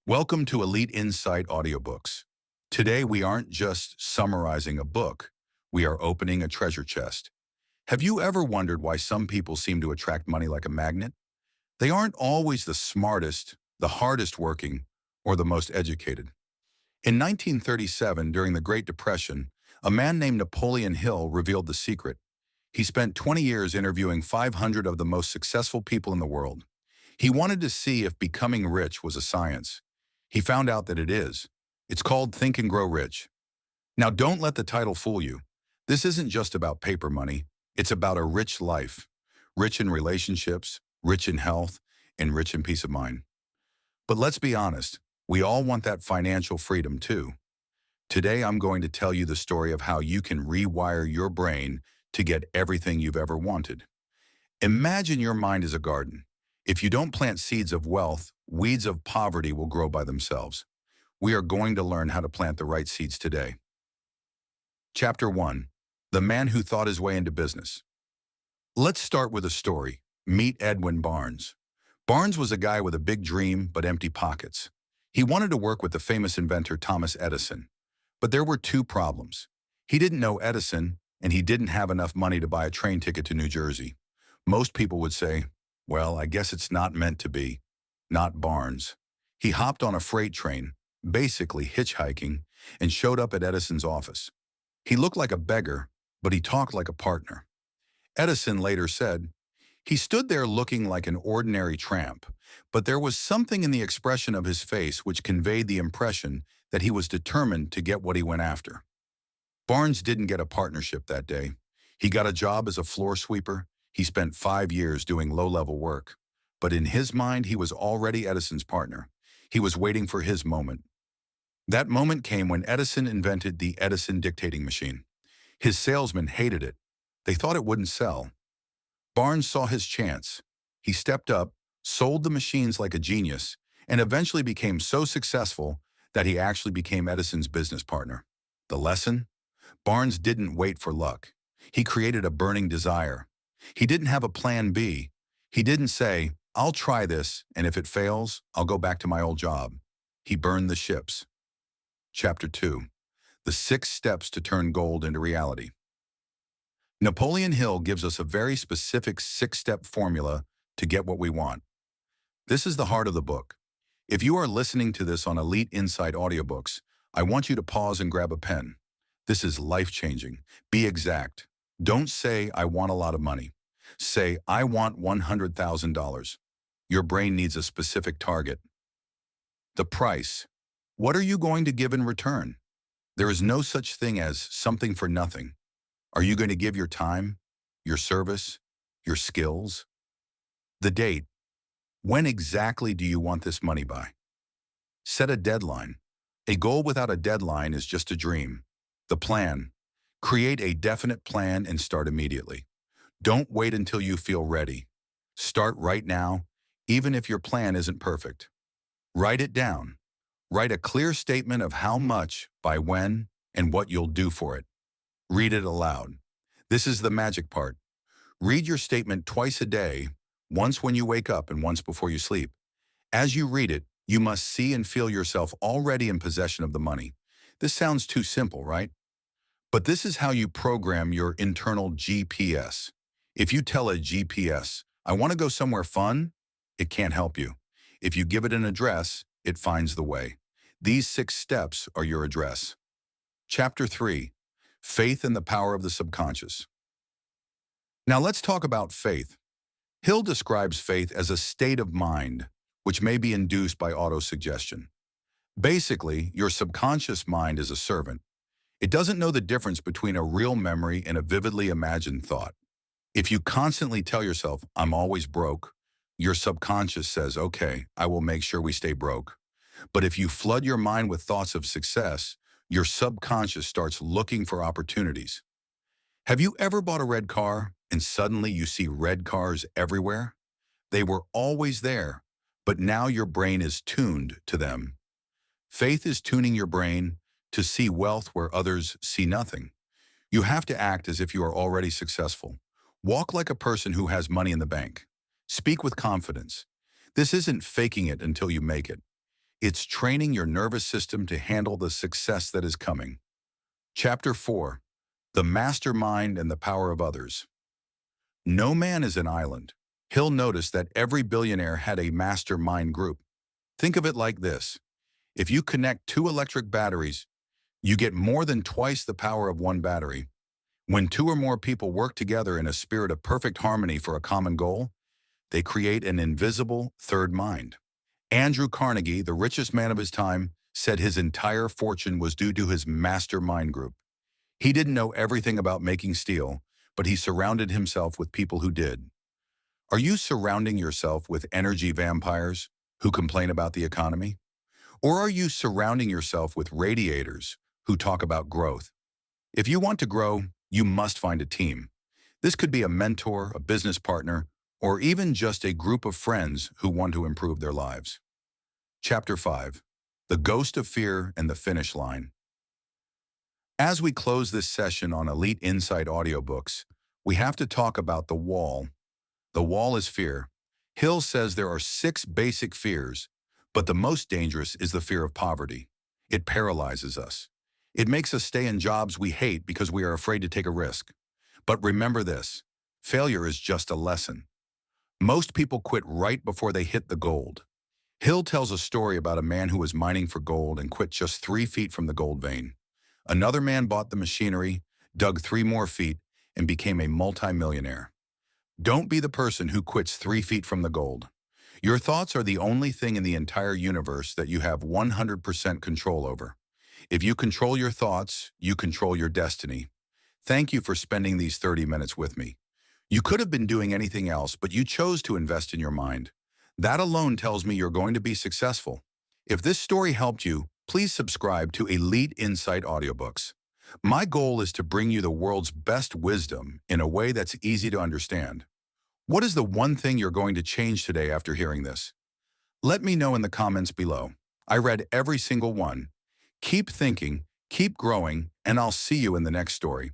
Welcome to Elite Insight Audiobooks. Today we aren't just summarizing a book, we are opening a treasure chest. Have you ever wondered why some people seem to attract money like a magnet? They aren't always the smartest, the hardest working, or the most educated. In 1937, during the Great Depression, a man named Napoleon Hill revealed the secret. He spent 20 years interviewing 500 of the most successful people in the world. He wanted to see if becoming rich was a science. He found out that it is. It's called Think and Grow Rich. Now, don't let the title fool you. This isn't just about paper money. It's about a rich life. Rich in relationships, rich in health, and rich in peace of mind. But let's be honest, we all want that financial freedom too. Today, I'm going to tell you the story of how you can rewire your brain to get everything you've ever wanted. Imagine your mind is a garden. If you don't plant seeds of wealth, weeds of poverty will grow by themselves. We are going to learn how to plant the right seeds today. Chapter 1. The Man Who Thought His Way into Business. Let's start with a story. Meet Edwin Barnes. Barnes was a guy with a big dream but empty pockets. He wanted to work with the famous inventor Thomas Edison. But there were two problems. He didn't know Edison, and he didn't have enough money to buy a train ticket to New Jersey. Most people would say, well, I guess it's not meant to be. Not Barnes. He hopped on a freight train, basically hitchhiking, and showed up at Edison's office. He looked like a beggar, but he talked like a partner. Edison later said, he stood there looking like an ordinary tramp, but there was something in the expression of his face which conveyed the impression that he was determined to get what he went after. Barnes didn't get a partnership that day. He got a job as a floor sweeper. He spent 5 years doing low-level work. But in his mind, he was already Edison's partner. He was waiting for his moment. That moment came when Edison invented the Edison dictating machine. His salesmen hated it. They thought it wouldn't sell. Barnes saw his chance. He stepped up, sold the machines like a genius, and eventually became so successful that he actually became Edison's business partner. The lesson? Barnes didn't wait for luck. He created a burning desire. He didn't have a plan B. He didn't say, I'll try this, and if it fails, I'll go back to my old job. He burned the ships. Chapter 2. The 6 Steps to Turn Gold into Reality. Napoleon Hill gives us a very specific 6-step formula to get what we want. This is the heart of the book. If you are listening to this on Elite Insight Audiobooks, I want you to pause and grab a pen. This is life-changing. Be exact. Don't say, I want a lot of money. Say, I want $100,000. Your brain needs a specific target. The price. What are you going to give in return? There is no such thing as something for nothing. Are you going to give your time, your service, your skills? The date. When exactly do you want this money by? Set a deadline. A goal without a deadline is just a dream. The plan. Create a definite plan and start immediately. Don't wait until you feel ready. Start right now, even if your plan isn't perfect. Write it down. Write a clear statement of how much, by when, and what you'll do for it. Read it aloud. This is the magic part. Read your statement twice a day, once when you wake up and once before you sleep. As you read it, you must see and feel yourself already in possession of the money. This sounds too simple, right? But this is how you program your internal GPS. If you tell a GPS, I want to go somewhere fun, it can't help you. If you give it an address, it finds the way. These 6 steps are your address. Chapter 3. Faith and the Power of the Subconscious. Now let's talk about faith. Hill describes faith as a state of mind, which may be induced by autosuggestion. Basically, your subconscious mind is a servant. It doesn't know the difference between a real memory and a vividly imagined thought. If you constantly tell yourself, I'm always broke, your subconscious says, okay, I will make sure we stay broke. But if you flood your mind with thoughts of success, your subconscious starts looking for opportunities. Have you ever bought a red car and suddenly you see red cars everywhere? They were always there, but now your brain is tuned to them. Faith is tuning your brain to see wealth where others see nothing. You have to act as if you are already successful. Walk like a person who has money in the bank. Speak with confidence. This isn't faking it until you make it. It's training your nervous system to handle the success that is coming. Chapter 4. The Mastermind and the Power of Others. No man is an island. Hill noticed that every billionaire had a mastermind group. Think of it like this. If you connect two electric batteries, you get more than twice the power of one battery. When two or more people work together in a spirit of perfect harmony for a common goal, they create an invisible third mind. Andrew Carnegie, the richest man of his time, said his entire fortune was due to his mastermind group. He didn't know everything about making steel, but he surrounded himself with people who did. Are you surrounding yourself with energy vampires who complain about the economy? Or are you surrounding yourself with radiators who talk about growth? If you want to grow, you must find a team. This could be a mentor, a business partner, or even just a group of friends who want to improve their lives. Chapter 5. The Ghost of Fear and the Finish Line. As we close this session on Elite Insight Audiobooks, we have to talk about the wall. The wall is fear. Hill says there are 6 basic fears, but the most dangerous is the fear of poverty. It paralyzes us. It makes us stay in jobs we hate because we are afraid to take a risk. But remember this, failure is just a lesson. Most people quit right before they hit the gold. Hill tells a story about a man who was mining for gold and quit just 3 feet from the gold vein. Another man bought the machinery, dug 3 more feet, and became a multimillionaire. Don't be the person who quits 3 feet from the gold. Your thoughts are the only thing in the entire universe that you have 100% control over. If you control your thoughts, you control your destiny. Thank you for spending these 30 minutes with me. You could have been doing anything else, but you chose to invest in your mind. That alone tells me you're going to be successful. If this story helped you, please subscribe to Elite Insight Audiobooks. My goal is to bring you the world's best wisdom in a way that's easy to understand. What is the one thing you're going to change today after hearing this? Let me know in the comments below. I read every single one. Keep thinking, keep growing, and I'll see you in the next story.